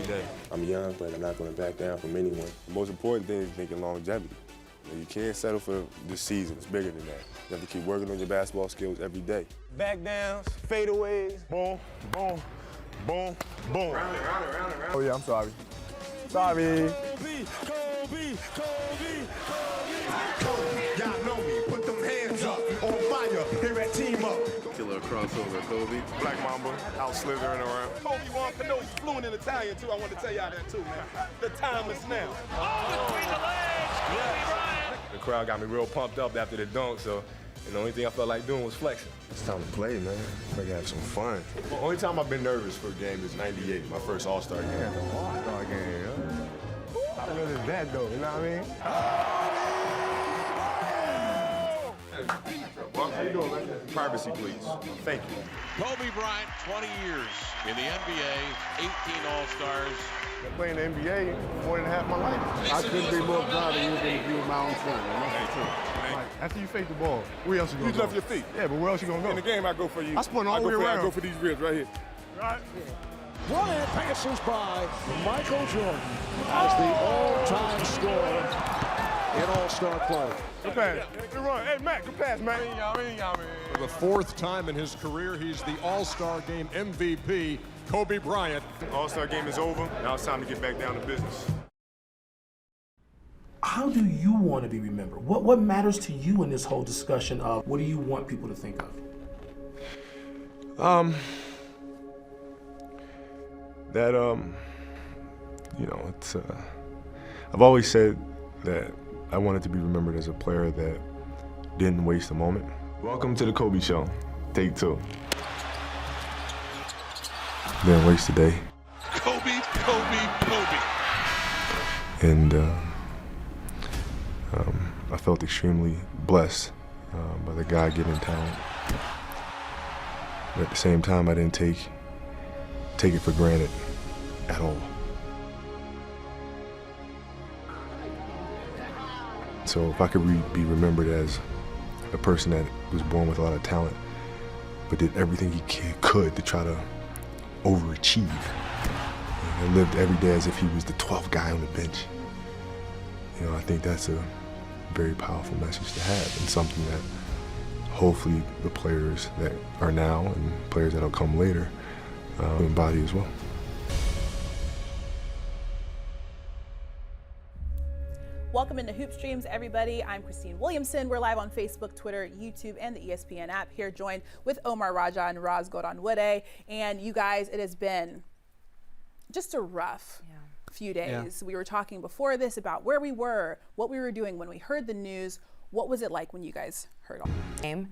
every day. I'm young, but I'm not going to back down from anyone. The most important thing is thinking longevity. You can't settle for this season. It's bigger than that. You have to keep working on your basketball skills every day. Back downs, fadeaways, boom, boom, boom, boom. Round it. Oh, yeah, I'm sorry. Sorry. Kobe, y'all know me. Put them hands up on fire. Here at Team Up. Killer crossover, Kobe. Black Mamba out slithering around. Kobe won Cano's fluent in Italian, too. I want to tell y'all that, too, man. The time is now. Oh, between the legs, Kobe Bryant. The crowd got me real pumped up after the dunk, so the only thing I felt like doing was flexing. It's time to play, man. I gotta have some fun. The only time I've been nervous for a game is '98, my first All-Star game. Yeah, the All-Star game, huh? How real is that, though, you know what I mean? How you doing, man? Privacy, please. Thank you. Kobe Bryant, 20 years in the NBA, 18 All-Stars. I've been playing the NBA more than half my life. I couldn't be more proud of you than if you were my own son. That's the truth. After you fake the ball, where else you gonna go? You left your feet. Yeah, but where else you gonna go? In the game, I go for you. I spun all the way around. I go for these ribs right here. Right. Bryant passes by Michael Jordan as the all-time scorer in All-Star play. Good pass. Good run. Hey, Matt, good pass, man. For the fourth time in his career, he's the All-Star Game MVP, Kobe Bryant. All-Star game is over. Now it's time to get back down to business. How do you want to be remembered? What matters to you in this whole discussion of what do you want people to think of? It's I've always said that I wanted to be remembered as a player that didn't waste a moment. Welcome to the Kobe Show, take 2. Didn't waste a day. Kobe. And I felt extremely blessed by the God-given talent. But at the same time, I didn't take it for granted at all. So if I could be remembered as a person that was born with a lot of talent, but did everything he could to try to overachieve, and lived every day as if he was the 12th guy on the bench, I think that's a very powerful message to have, and something that hopefully the players that are now and players that will come later embody as well. Welcome into Hoop Streams, everybody. I'm Christine Williamson. We're live on Facebook, Twitter, YouTube, and the ESPN app. Here joined with Omar Raja and Gold-Onwude. And you guys, it has been just a rough few days. Yeah. We were talking before this about where we were, what we were doing when we heard the news. What was it like when you guys heard all this?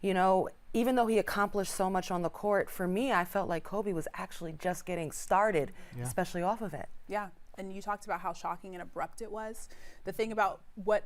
You know, even though he accomplished so much on the court, for me, I felt like Kobe was actually just getting started, especially off of it. Yeah. And you talked about how shocking and abrupt it was. The thing about when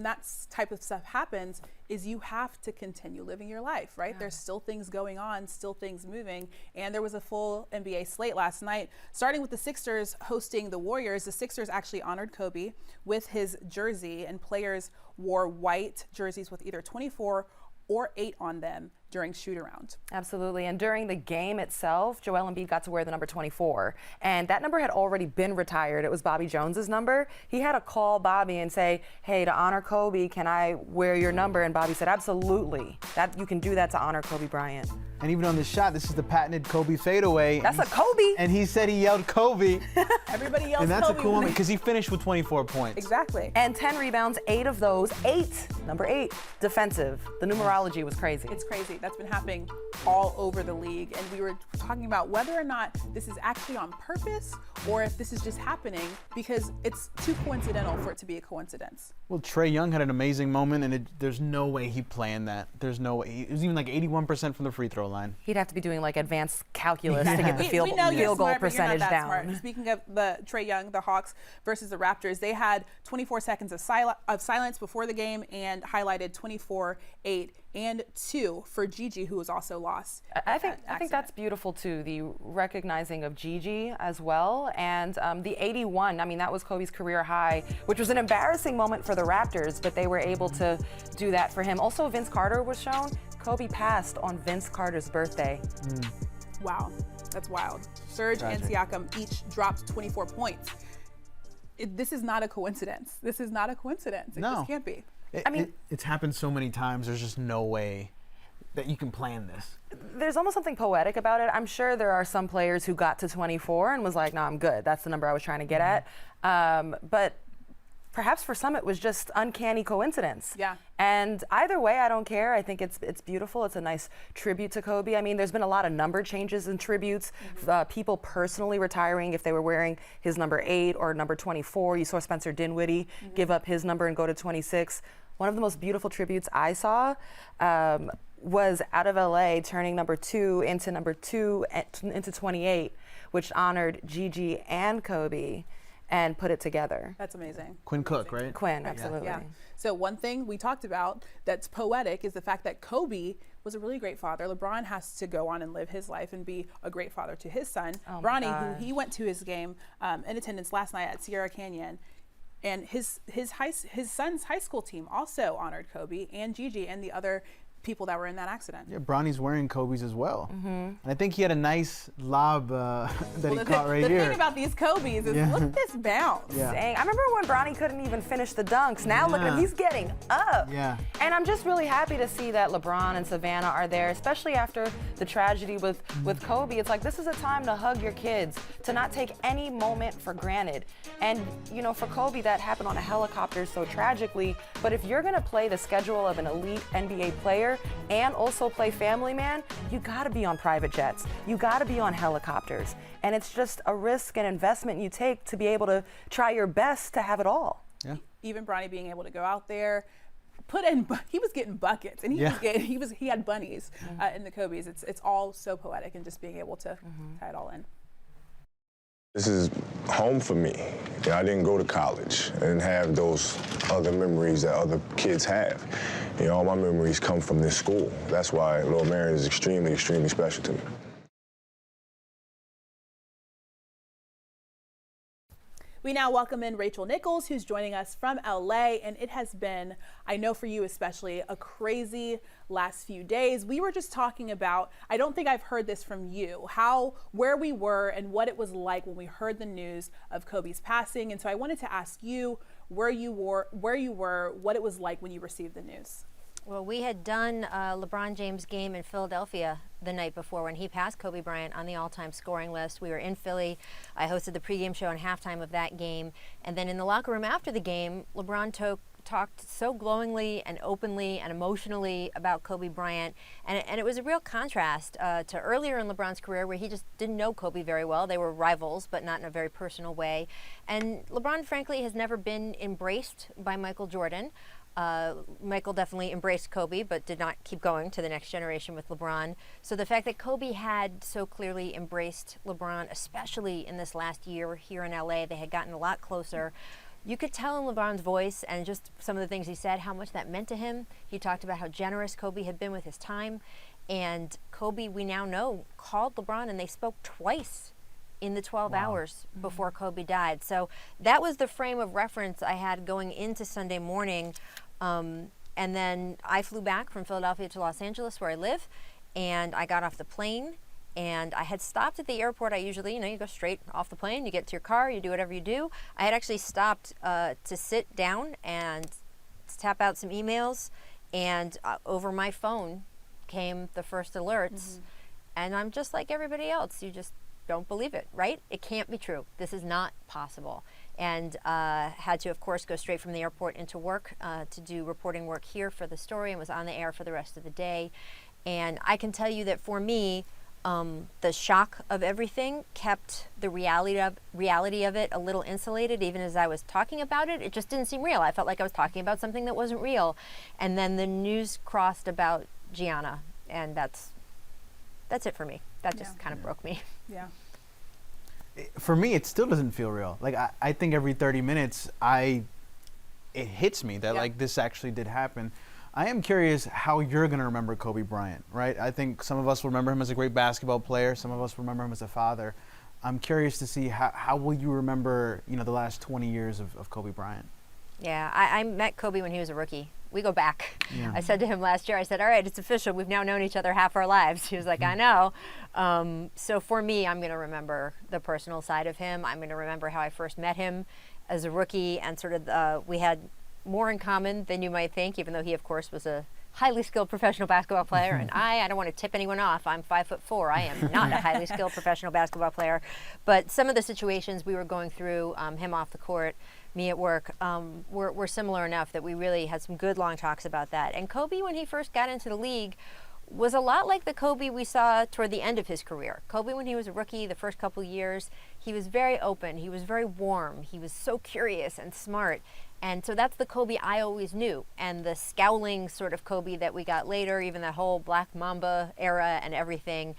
that type of stuff happens is you have to continue living your life, right? Yeah. There's still things going on, still things moving. And there was a full NBA slate last night, starting with the Sixers hosting the Warriors. The Sixers actually honored Kobe with his jersey, and players wore white jerseys with either 24 or 8 on them during shoot-around. Absolutely, and during the game itself, Joel Embiid got to wear the number 24, and that number had already been retired. It was Bobby Jones's number. He had to call Bobby and say, hey, to honor Kobe, can I wear your number? And Bobby said, absolutely, that you can do that to honor Kobe Bryant. And even on the shot, this is the patented Kobe fadeaway. That's a Kobe. And he said he yelled Kobe. Everybody yells Kobe. And that's a cool moment because he finished with 24 points. Exactly. And 10 rebounds, 8 of those, number 8, defensive. The numerology was crazy. It's crazy. That's been happening all over the league. And we were talking about whether or not this is actually on purpose or if this is just happening because it's too coincidental for it to be a coincidence. Well, Trae Young had an amazing moment, and there's no way he planned that. There's no way. It was even like 81% from the free throw line. He'd have to be doing like advanced calculus to get the field we know goal smart, percentage down. Smart. Speaking of the Trae Young, the Hawks versus the Raptors, they had 24 seconds of silence before the game and highlighted 24, 8, and 2 for Gigi, who was also lost. I think that's beautiful too, the recognizing of Gigi as well, and the 81. I mean, that was Kobe's career high, which was an embarrassing moment for the Raptors, but they were able to do that for him. Also, Vince Carter was shown. Kobe passed on Vince Carter's birthday. Wow. That's wild. Serge and Siakam each dropped 24 points. This is not a coincidence. This is not a coincidence. It just can't be. It's happened so many times. There's just no way that you can plan this. There's almost something poetic about it. I'm sure there are some players who got to 24 and was like, no, I'm good. That's the number I was trying to get at. But perhaps for some it was just uncanny coincidence. Yeah. And either way, I don't care. I think it's beautiful. It's a nice tribute to Kobe. I mean, there's been a lot of number changes and tributes. People personally retiring if they were wearing his number 8 or number 24. You saw Spencer Dinwiddie give up his number and go to 26. One of the most beautiful tributes I saw was out of LA, turning number 2 into 28, which honored Gigi and Kobe and put it together. That's amazing. Quinn Cook, right? Quinn, absolutely. Yeah. So one thing we talked about that's poetic is the fact that Kobe was a really great father. LeBron has to go on and live his life and be a great father to his son. Bronny, who he went to his game in attendance last night at Sierra Canyon, and his son's high school team also honored Kobe and Gigi and the other people that were in that accident. Yeah, Bronny's wearing Kobe's as well. And I think he had a nice lob that he caught right here. The thing about these Kobe's is look at this bounce. Dang, I remember when Bronny couldn't even finish the dunks. Now look at him, he's getting up. And I'm just really happy to see that LeBron and Savannah are there, especially after the tragedy with Kobe. It's like, this is a time to hug your kids, to not take any moment for granted. And, you know, for Kobe, that happened on a helicopter so tragically, but if you're gonna play the schedule of an elite NBA player and also play family man, you gotta be on private jets. You gotta be on helicopters. And it's just a risk and investment you take to be able to try your best to have it all. Yeah. Even Bronny being able to go out there, he was getting buckets, and he had bunnies in the Kobe's. It's all so poetic, and just being able to tie it all in. This is home for me. I didn't go to college. I didn't have those other memories that other kids have. You know, all my memories come from this school. That's why Little Marion is extremely, extremely special to me. We now welcome in Rachel Nichols, who's joining us from LA, and it has been, I know for you especially, a crazy last few days. We were just talking about, I don't think I've heard this from you, where we were and what it was like when we heard the news of Kobe's passing. And so I wanted to ask you where you were, what it was like when you received the news. Well, we had done a LeBron James game in Philadelphia the night before when he passed Kobe Bryant on the all-time scoring list. We were in Philly. I hosted the pregame show and halftime of that game. And then in the locker room after the game, LeBron talked so glowingly and openly and emotionally about Kobe Bryant. And it was a real contrast to earlier in LeBron's career where he just didn't know Kobe very well. They were rivals, but not in a very personal way. And LeBron, frankly, has never been embraced by Michael Jordan. Michael definitely embraced Kobe, but did not keep going to the next generation with LeBron. So the fact that Kobe had so clearly embraced LeBron, especially in this last year here in LA, they had gotten a lot closer. You could tell in LeBron's voice and just some of the things he said how much that meant to him. He talked about how generous Kobe had been with his time. And Kobe, we now know, called LeBron and they spoke twice in the 12 hours before Kobe died. So that was the frame of reference I had going into Sunday morning. And then I flew back from Philadelphia to Los Angeles where I live, and I got off the plane, and I had stopped at the airport. I usually, you go straight off the plane, you get to your car, you do whatever you do. I had actually stopped to sit down and tap out some emails, and over my phone came the first alerts. And I'm just like everybody else. You just don't believe it, right? It can't be true. This is not possible. And had to, of course, go straight from the airport into work to do reporting work here for the story, and was on the air for the rest of the day. And I can tell you that for me, the shock of everything kept the reality of it a little insulated. Even as I was talking about it, it just didn't seem real. I felt like I was talking about something that wasn't real. And then the news crossed about Gianna, and that's it for me. That just kind of broke me. Yeah. For me, it still doesn't feel real. Like I think every 30 minutes, it hits me that like this actually did happen. I am curious how you're gonna remember Kobe Bryant, right? I think some of us will remember him as a great basketball player. Some of us remember him as a father. I'm curious to see how will you remember, the last 20 years of Kobe Bryant. Yeah, I met Kobe when he was a rookie We go back. Yeah. I said to him last year, I said, all right, it's official. We've now known each other half our lives. He was like, I know. So for me, I'm going to remember the personal side of him. I'm going to remember how I first met him as a rookie, and sort of we had more in common than you might think, even though he, of course, was a highly skilled professional basketball player, and I don't want to tip anyone off. I'm 5'4". I am not a highly skilled professional basketball player. But some of the situations we were going through, him off the court, me at work, were similar enough that we really had some good long talks about that. And Kobe, when he first got into the league, was a lot like the Kobe we saw toward the end of his career. Kobe, when he was a rookie, the first couple years, he was very open, he was very warm, he was so curious and smart. And so that's the Kobe I always knew. And the scowling sort of Kobe that we got later, even that whole Black Mamba era and everything,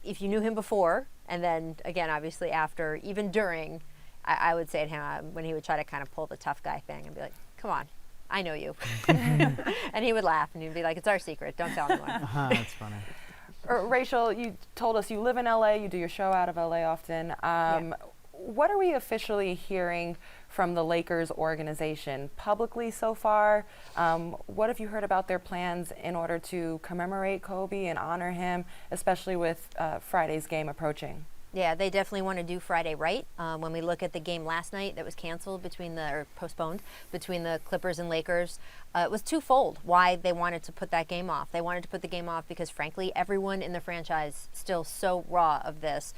if you knew him before, and then again, obviously after, even during, I would say to him when he would try to kind of pull the tough guy thing and be like, come on, I know you. And he would laugh and he'd be like, it's our secret, don't tell anyone. That's funny. Rachel, you told us you live in LA, you do your show out of LA often. What are we officially hearing from the Lakers organization publicly so far? What have you heard about their plans in order to commemorate Kobe and honor him, especially with Friday's game approaching? Yeah, they definitely want to do Friday right. When we look at the game last night that was canceled or postponed between the Clippers and Lakers, it was twofold why they wanted to put that game off. They wanted to put the game off because, frankly, everyone in the franchise still so raw of this.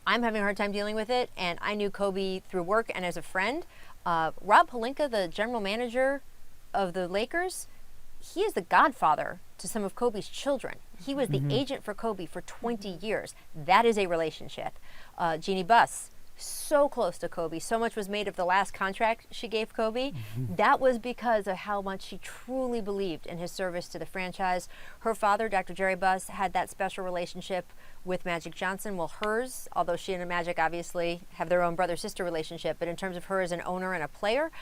I'm having a hard time dealing with it, and I knew Kobe through work and as a friend. Rob Pelinka, the general manager of the Lakers, he is the godfather to some of Kobe's children. He was the agent for Kobe for 20 years. That is a relationship. Jeannie Buss, so close to Kobe. So much was made of the last contract she gave Kobe. That was because of how much she truly believed in his service to the franchise. Her father, Dr. Jerry Buss, had that special relationship with Magic Johnson. Well, hers, although she and Magic obviously have their own brother-sister relationship, but in terms of her as an owner and a player,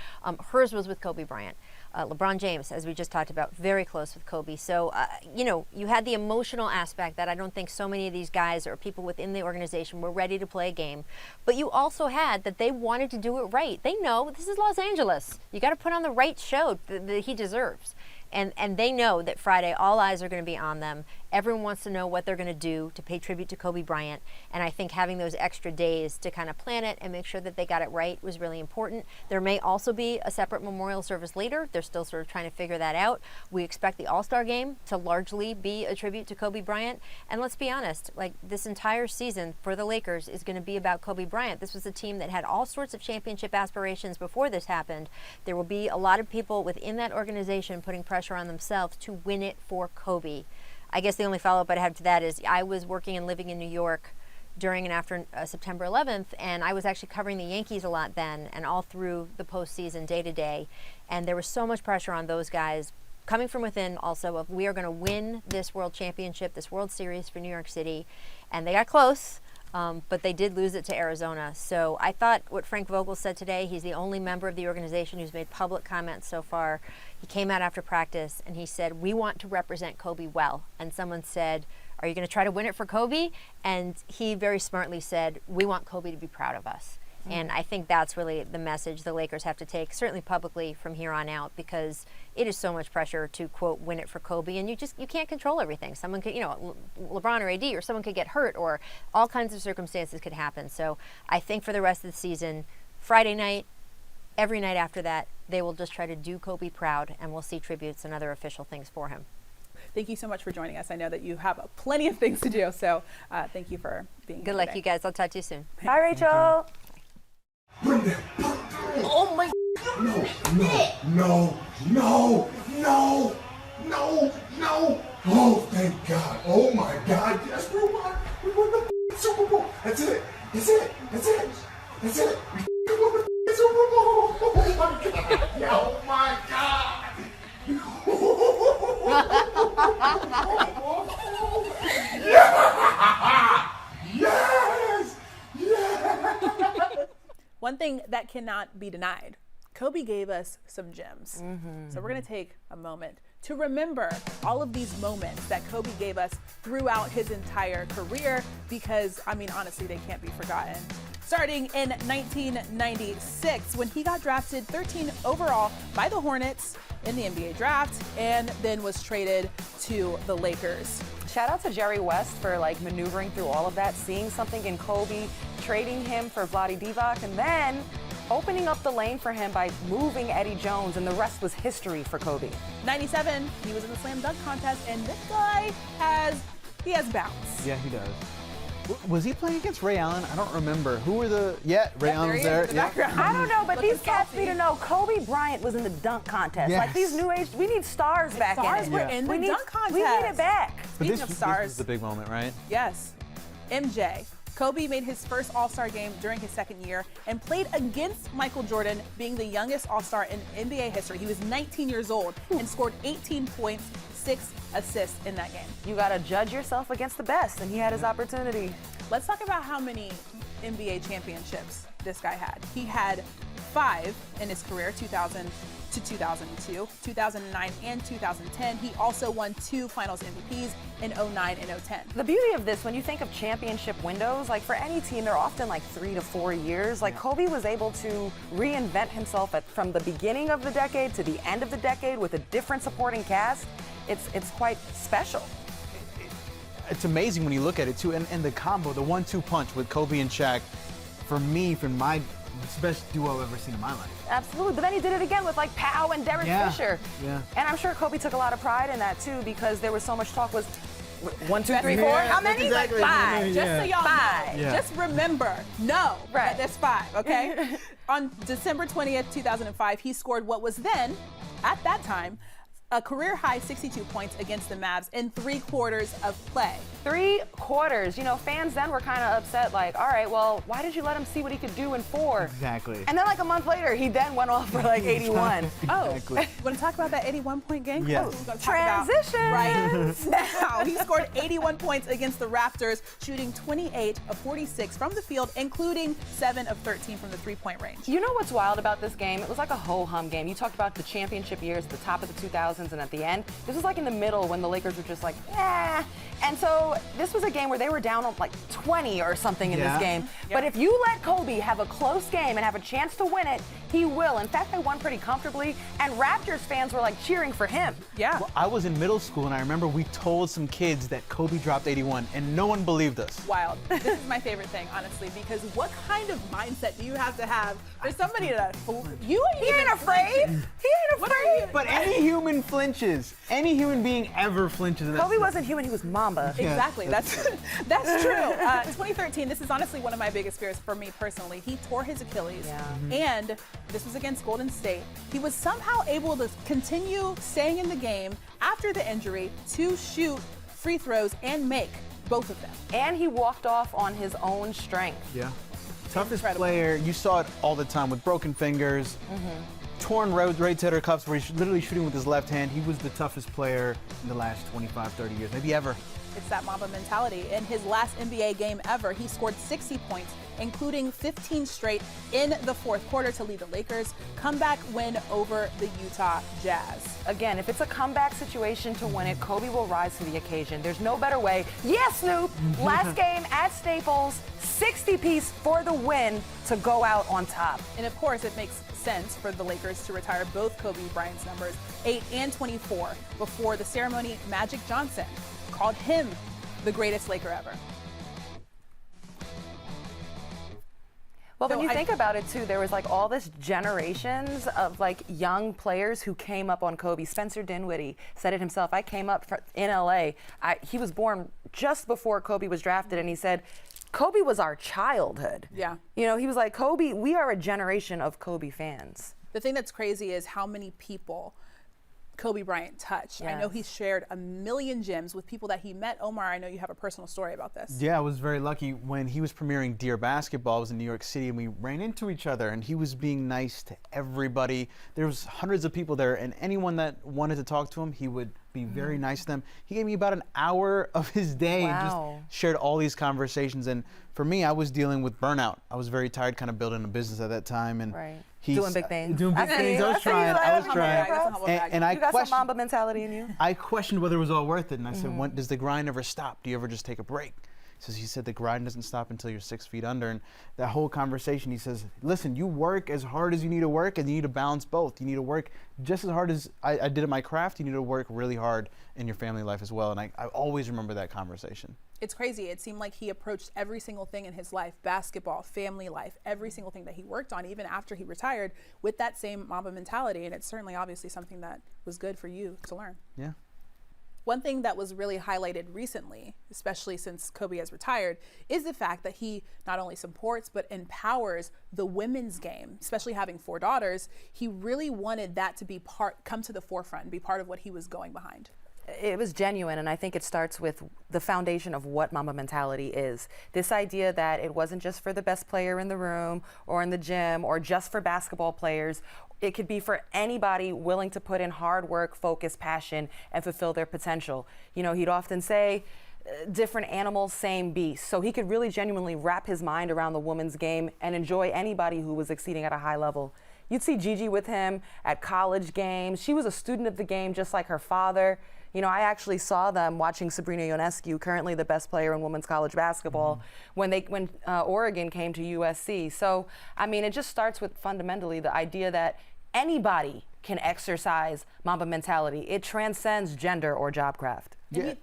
hers was with Kobe Bryant. LeBron James, as we just talked about, very close with Kobe. So, you had the emotional aspect that I don't think so many of these guys or people within the organization were ready to play a game. But you also had that they wanted to do it right. They know this is Los Angeles. You got to put on the right show that he deserves. And they know that Friday, all eyes are going to be on them. Everyone wants to know what they're going to do to pay tribute to Kobe Bryant. And I think having those extra days to kind of plan it and make sure that they got it right was really important. There may also be a separate memorial service later. They're still sort of trying to figure that out. We expect the All-Star game to largely be a tribute to Kobe Bryant. And let's be honest, like this entire season for the Lakers is going to be about Kobe Bryant. This was a team that had all sorts of championship aspirations before this happened. There will be a lot of people within that organization putting pressure on themselves to win it for Kobe. I guess the only follow-up I'd have to that is I was working and living in New York during and after September 11th, and I was actually covering the Yankees a lot then and all through the postseason day to day. And there was so much pressure on those guys coming from within also of we are going to win this World Championship, this World Series for New York City. And they got close. But they did lose it to Arizona. So I thought what Frank Vogel said today, he's the only member of the organization who's made public comments so far. He came out after practice and he said, we want to represent Kobe well. And someone said, are you going to try to win it for Kobe? And he very smartly said, we want Kobe to be proud of us. And I think that's really the message the Lakers have to take, certainly publicly from here on out, because it is so much pressure to, quote, win it for Kobe. And you can't control everything. Someone could, LeBron or AD or someone could get hurt or all kinds of circumstances could happen. So I think for the rest of the season, Friday night, every night after that, they will just try to do Kobe proud, and we'll see tributes and other official things for him. Thank you so much for joining us. I know that you have plenty of things to do, so thank you for being here. Good luck, you guys. I'll talk to you soon. Bye, Rachel. Oh my! No! Oh, thank God! Oh my God! Yes, we won the Super Bowl. That's it. We won the Super Bowl. Oh my God! Oh my God! Yes! One thing that cannot be denied, Kobe gave us some gems. So we're going to take a moment to remember all of these moments that Kobe gave us throughout his entire career, because, I mean, honestly, they can't be forgotten. Starting in 1996, when he got drafted 13 overall by the Hornets in the NBA draft, and then was traded to the Lakers. Shout out to Jerry West for like maneuvering through all of that, seeing something in Kobe, trading him for Vlade Divac, and then opening up the lane for him by moving Eddie Jones, and the rest was history for Kobe. 97, he was in the slam dunk contest, and this guy has bounce. Yeah, he does. Was he playing against Ray Allen? I don't remember. Who were the... Yeah, Ray Allen's there. Yeah. I don't know, but these cats need to know Kobe Bryant was in the dunk contest. Yes. Like these new age, we need stars back in it. Stars were in the dunk contest. We need it back. Speaking of stars. This was the big moment, right? Yes. MJ. Kobe made his first All-Star game during his second year and played against Michael Jordan, being the youngest All-Star in NBA history. He was 19 years old and scored 18 points, 6 assists in that game. You got to judge yourself against the best, and he had his opportunity. Let's talk about how many NBA championships this guy had. He had 5 in his career, 2000 to 2002, 2009 and 2010. He also won 2 Finals MVPs in 09 and 010. The beauty of this, when you think of championship windows, like for any team, they're often like 3 to 4 years. Like Kobe was able to reinvent himself from the beginning of the decade to the end of the decade with a different supporting cast. It's quite special. It's amazing when you look at it too, and the combo, the 1-2 punch with Kobe and Shaq, for me, it's the best duo I've ever seen in my life. Absolutely, but then he did it again with like Powell and Derek Fisher. Yeah. And I'm sure Kobe took a lot of pride in that too, because there was so much talk. Was 1, 2, 3, 4? How many? Exactly. Like 5. Just so y'all know, Yeah. just remember, that there's 5, okay? On December 20th, 2005, he scored what was then, at that time, a career-high 62 points against the Mavs in 3 quarters of play. 3 quarters. You know, fans then were kind of upset, like, all right, well, why did you let him see what he could do in 4? Exactly. And then like a month later, he then went off for like 81. Exactly. Oh, want to talk about that 81-point game? Yes. Transition. Right now, he scored 81 points against the Raptors, shooting 28 of 46 from the field, including 7 of 13 from the 3-point range. You know what's wild about this game? It was like a ho-hum game. You talked about the championship years, the top of the 2000s, and at the end. This was like in the middle when the Lakers were just like, yeah. And so this was a game where they were down like 20 or something in this game. But if you let Kobe have a close game and have a chance to win it, he will. In fact, they won pretty comfortably, and Raptors fans were like cheering for him. Yeah. Well, I was in middle school, and I remember we told some kids that Kobe dropped 81, and no one believed us. Wild. This is my favorite thing, honestly, because what kind of mindset do you have for somebody to he ain't afraid. He ain't afraid. But any human flinches. Any human being ever flinches. Kobe wasn't human, he was Mamba. Exactly. That's true. 2013, this is honestly one of my biggest fears for me personally. He tore his Achilles, and this was against Golden State. He was somehow able to continue staying in the game after the injury to shoot free throws and make both of them. And he walked off on his own strength. Yeah. Toughest player, you saw it all the time with broken fingers, torn rotator cuffs where he's literally shooting with his left hand. He was the toughest player in the last 25, 30 years, maybe ever. It's that Mamba mentality. In his last NBA game ever, he scored 60 points, including 15 straight in the 4th quarter to lead the Lakers' comeback win over the Utah Jazz. Again, if it's a comeback situation to win it, Kobe will rise to the occasion. There's no better way. Yes, Snoop! Last game at Staples, 60-piece for the win to go out on top. And of course, it makes sense for the Lakers to retire both Kobe Bryant's numbers, 8 and 24, before the ceremony. Magic Johnson called him the greatest Laker ever. Well, when you think about it too, there was like all this generations of like young players who came up on Kobe. Spencer Dinwiddie said it himself. I came up in LA. He was born just before Kobe was drafted, and he said, Kobe was our childhood. Yeah. You know, he was like, Kobe, we are a generation of Kobe fans. The thing that's crazy is how many people Kobe Bryant touched. Yes. I know he shared a million gems with people that he met. Omar, I know you have a personal story about this. Yeah, I was very lucky when he was premiering Dear Basketball. I was in New York City, and we ran into each other, and he was being nice to everybody. There was hundreds of people there, and anyone that wanted to talk to him, he would be very nice to them. He gave me about an hour of his day and just shared all these conversations. And for me, I was dealing with burnout. I was very tired, kind of building a business at that time. And he's doing big things. Doing big things. I was trying. And I you got some Mamba mentality in you. I questioned whether it was all worth it. And I said, when, does the grind ever stop? Do you ever just take a break? He said the grind doesn't stop until you're 6 feet under. And that whole conversation, he says, listen, you work as hard as you need to work, and you need to balance both. You need to work just as hard as I did at my craft. You need to work really hard in your family life as well. And I always remember that conversation. It's crazy. It seemed like he approached every single thing in his life, basketball, family life, every single thing that he worked on, even after he retired, with that same Mamba mentality. And it's certainly obviously something that was good for you to learn. Yeah. One thing that was really highlighted recently, especially since Kobe has retired, is the fact that he not only supports but empowers the women's game, especially having 4 daughters. He really wanted that to be come to the forefront and be part of what he was going behind. It was genuine, and I think it starts with the foundation of what Mamba mentality is. This idea that it wasn't just for the best player in the room or in the gym or just for basketball players. It could be for anybody willing to put in hard work, focus, passion, and fulfill their potential. You know, he'd often say, different animals, same beast. So he could really genuinely wrap his mind around the women's game and enjoy anybody who was exceeding at a high level. You'd see Gigi with him at college games. She was a student of the game just like her father. You know, I actually saw them watching Sabrina Ionescu, currently the best player in women's college basketball, when Oregon came to USC. So, I mean, it just starts with fundamentally the idea that anybody can exercise Mamba mentality. It transcends gender or job craft. Yeah.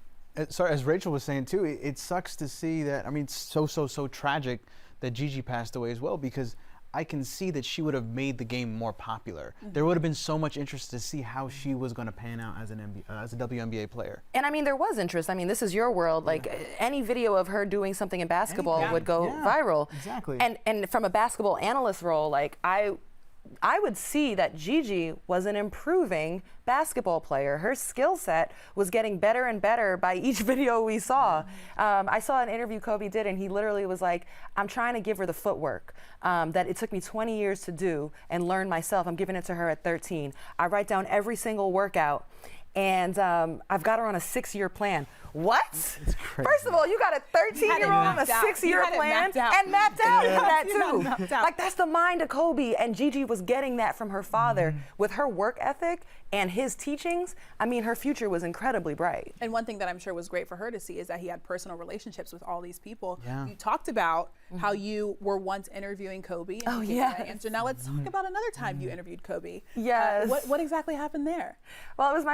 Sorry, as Rachel was saying too, it sucks to see that. I mean, it's so tragic that Gigi passed away as well, because I can see that she would have made the game more popular. There would have been so much interest to see how she was going to pan out as a WNBA player. And I mean, there was interest. I mean, this is your world. Like any video of her doing something in basketball would go viral. Exactly. And from a basketball analyst role, like I would see that Gigi was an improving basketball player. Her skill set was getting better and better by each video we saw. I saw an interview Kobe did, and he literally was like, I'm trying to give her the footwork that it took me 20 years to do and learn myself. I'm giving it to her at 13. I write down every single workout, and I've got her on a 6-year plan. What? First of all, you got a 13-year-old on a 6-year plan and mapped out that too. Like, that's the mind of Kobe, and Gigi was getting that from her father with her work ethic and his teachings. I mean, her future was incredibly bright. And one thing that I'm sure was great for her to see is that he had personal relationships with all these people. You talked about how you were once interviewing Kobe. And answer. Now let's talk about another time you interviewed Kobe. Yes. What exactly happened there? Well, it was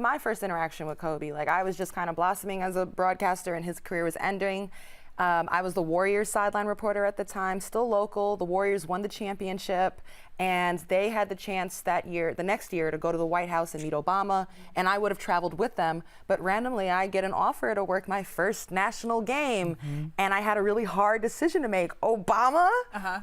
my first interaction with Kobe. Like, I was just kind of blossoming as a broadcaster, and his career was ending. I was the Warriors sideline reporter at the time, still local. The Warriors won the championship, and they had the chance the next year, to go to the White House and meet Obama, and I would have traveled with them. But randomly, I get an offer to work my first national game, and I had a really hard decision to make: Obama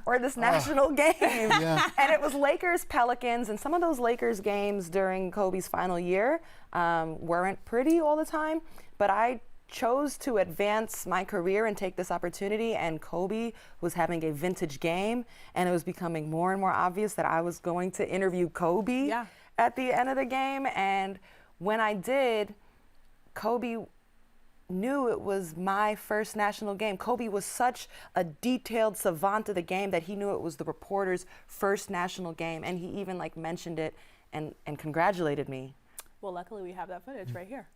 or this national game. And it was Lakers, Pelicans, and some of those Lakers games during Kobe's final year weren't pretty all the time, but I chose to advance my career and take this opportunity, and Kobe was having a vintage game, and it was becoming more and more obvious that I was going to interview Kobe at the end of the game. And when I did, Kobe knew it was my first national game. Kobe was such a detailed savant of the game that he knew it was the reporter's first national game, and he even mentioned it and congratulated me. Well, luckily we have that footage right here.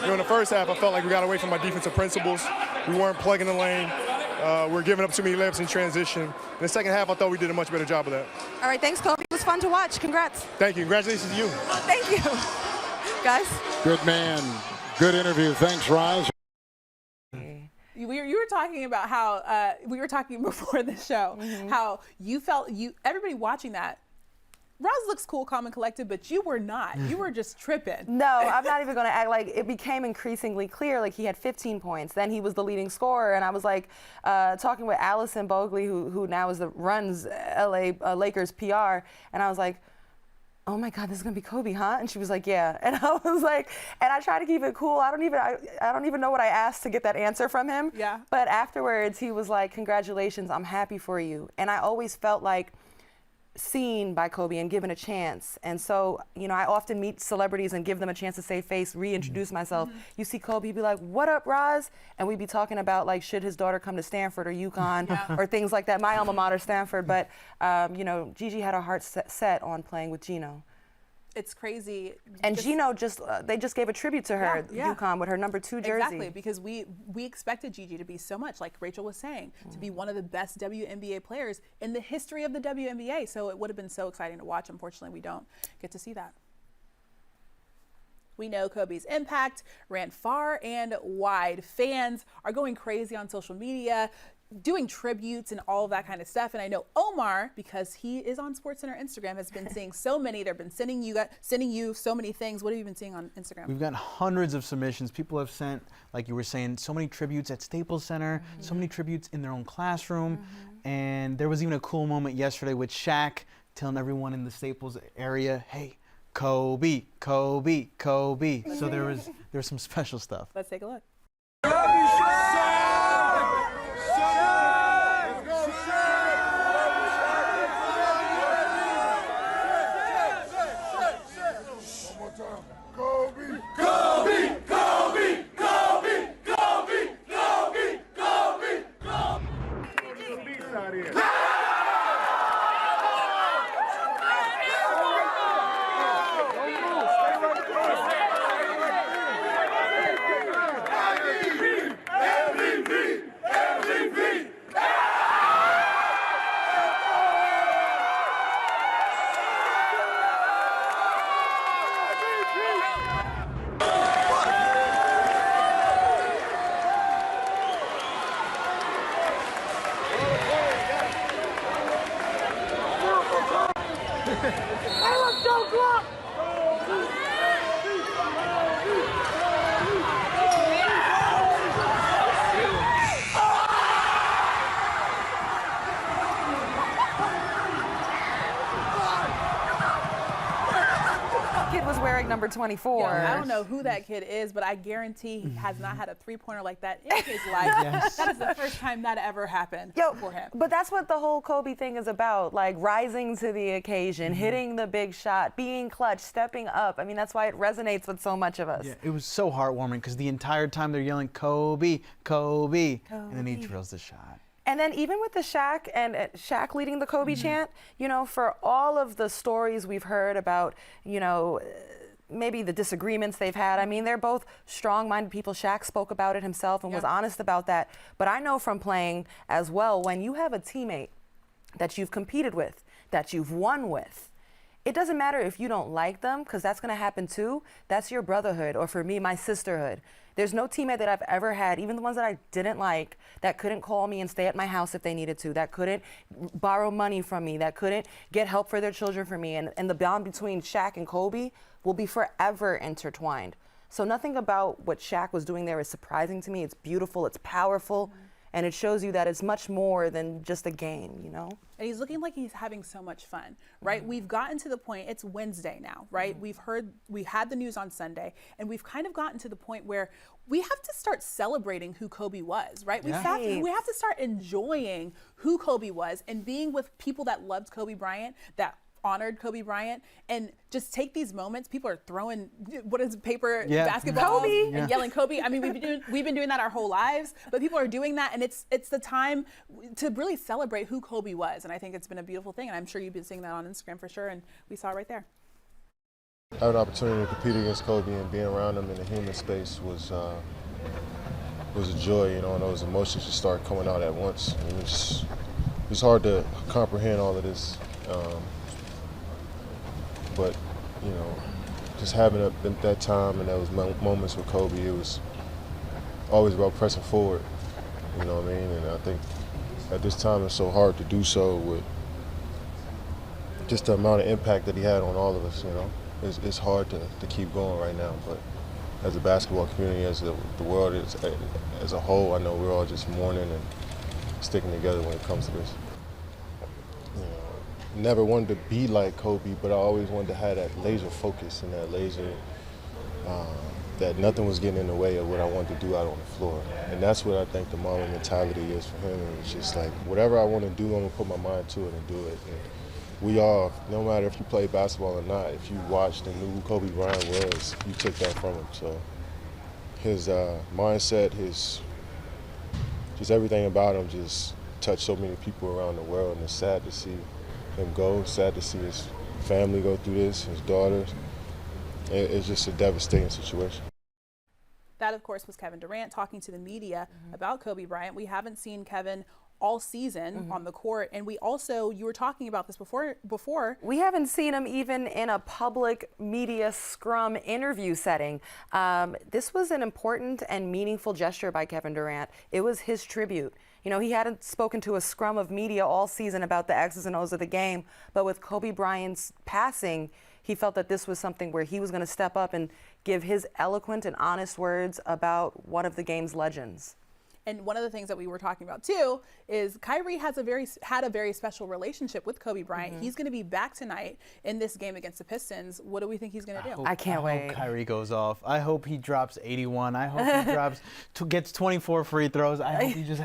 You know, in the first half, I felt like we got away from our defensive principles. We weren't plugging the lane. We were giving up too many layups in transition. In the second half, I thought we did a much better job of that. All right, thanks, Kobe. It was fun to watch. Congrats. Thank you. Congratulations to you. Thank you. Guys. Good man. Good interview. Thanks, Roz. You were talking about how we were talking before the show, how you felt everybody watching that. Roz looks cool, calm, and collected, but you were not. You were just tripping. No, I'm not even going to act like it became increasingly clear. Like, he had 15 points. Then he was the leading scorer, and I was talking with Allison Bogley, who now runs LA Lakers PR, and I was like, oh my God, this is gonna be Kobe, huh? And she was like, yeah. And I was like, and I try to keep it cool. I don't even know what I asked to get that answer from him. Yeah. But afterwards, he was like, congratulations, I'm happy for you. And I always felt like seen by Kobe and given a chance. And so, you know, I often meet celebrities and give them a chance to save face, reintroduce myself. You see Kobe, be like, "What up, Roz?" And we'd be talking about, like, should his daughter come to Stanford or UConn or things like that. My alma mater, Stanford. But, you know, Gigi had her heart set on playing with Gino. It's crazy. And Gino they just gave a tribute to her, UConn, with her number 2 jersey. Exactly, because we expected Gigi to be so much, like Rachel was saying, to be one of the best WNBA players in the history of the WNBA. So it would have been so exciting to watch. Unfortunately, we don't get to see that. We know Kobe's impact ran far and wide. Fans are going crazy on social media, doing tributes and all of that kind of stuff. And I know Omar, because he is on SportsCenter Instagram, has been seeing so many. They've been sending you so many things. What have you been seeing on Instagram? We've gotten hundreds of submissions. People have sent, like you were saying, so many tributes at Staples Center, so many tributes in their own classroom. And there was even a cool moment yesterday with Shaq telling everyone in the Staples area, "Hey, Kobe, Kobe, Kobe." So there was some special stuff. Let's take a look. Number 24. Yeah, I don't know who that kid is, but I guarantee he has not had a three-pointer like that in his life. That is the first time that ever happened for him. But that's what the whole Kobe thing is about, like rising to the occasion, hitting the big shot, being clutch, stepping up. I mean, that's why it resonates with so much of us. Yeah, it was so heartwarming because the entire time they're yelling, "Kobe, Kobe," and then he drills the shot. And then even with the Shaq and Shaq leading the Kobe chant, you know, for all of the stories we've heard about, you know, maybe the disagreements they've had. I mean, they're both strong-minded people. Shaq spoke about it himself and was honest about that. But I know from playing as well, when you have a teammate that you've competed with, that you've won with, it doesn't matter if you don't like them, because that's going to happen too. That's your brotherhood, or for me, my sisterhood. There's no teammate that I've ever had, even the ones that I didn't like, that couldn't call me and stay at my house if they needed to, that couldn't borrow money from me, that couldn't get help for their children from me. And the bond between Shaq and Kobe will be forever intertwined. So nothing about what Shaq was doing there is surprising to me. It's beautiful, it's powerful, and it shows you that it's much more than just a game, you know? And he's looking like he's having so much fun, right? We've gotten to the point, it's Wednesday now, right? We had the news on Sunday, and we've kind of gotten to the point where we have to start celebrating who Kobe was, right? We have to start enjoying who Kobe was and being with people that loved Kobe Bryant, that honored Kobe Bryant, and just take these moments. People are throwing paper basketball and yelling Kobe. I mean, we've been doing that our whole lives, but people are doing that, and it's the time to really celebrate who Kobe was. And I think it's been a beautiful thing, and I'm sure you've been seeing that on Instagram for sure, and we saw it right there. Having an opportunity to compete against Kobe and being around him in the human space was a joy, you know, and those emotions just start coming out at once. And it's hard to comprehend all of this. But, you know, just having that time and those moments with Kobe, it was always about pressing forward, you know what I mean? And I think at this time it's so hard to do so with just the amount of impact that he had on all of us, you know? It's hard to keep going right now, but as a basketball community, as the world as a whole, I know we're all just mourning and sticking together when it comes to this. Never wanted to be like Kobe, but I always wanted to have that laser focus and that laser, that nothing was getting in the way of what I wanted to do out on the floor. And that's what I think the Marlon mentality is for him. It's just like, whatever I want to do, I'm going to put my mind to it and do it. And we all, no matter if you play basketball or not, if you watched and knew who Kobe Bryant was, you took that from him. So his mindset, just everything about him just touched so many people around the world, and it's sad to see him go, sad to see his family go through this, his daughters. It's just a devastating situation. That, of course, was Kevin Durant talking to the media about Kobe Bryant. We haven't seen Kevin all season on the court, and we also, you were talking about this before. We haven't seen him even in a public media scrum interview setting. This was an important and meaningful gesture by Kevin Durant. It was his tribute. You know, he hadn't spoken to a scrum of media all season about the X's and O's of the game, but with Kobe Bryant's passing, he felt that this was something where he was going to step up and give his eloquent and honest words about one of the game's legends. And one of the things that we were talking about too is Kyrie had a very special relationship with Kobe Bryant. He's going to be back tonight in this game against the Pistons. What do we think he's going to do? I can't wait. I hope Kyrie goes off. I hope he drops 81. I hope he gets 24 free throws. I hope he just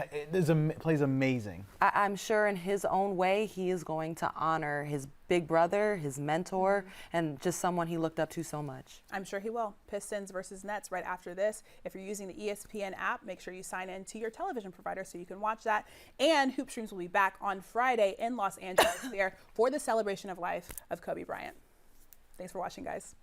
plays amazing. I'm sure in his own way he is going to honor his big brother, his mentor, and just someone he looked up to so much. I'm sure he will. Pistons versus Nets right after this. If you're using the ESPN app, make sure you sign in to your television provider so you can watch that. And Hoop Streams will be back on Friday in Los Angeles there for the celebration of life of Kobe Bryant. Thanks for watching, guys.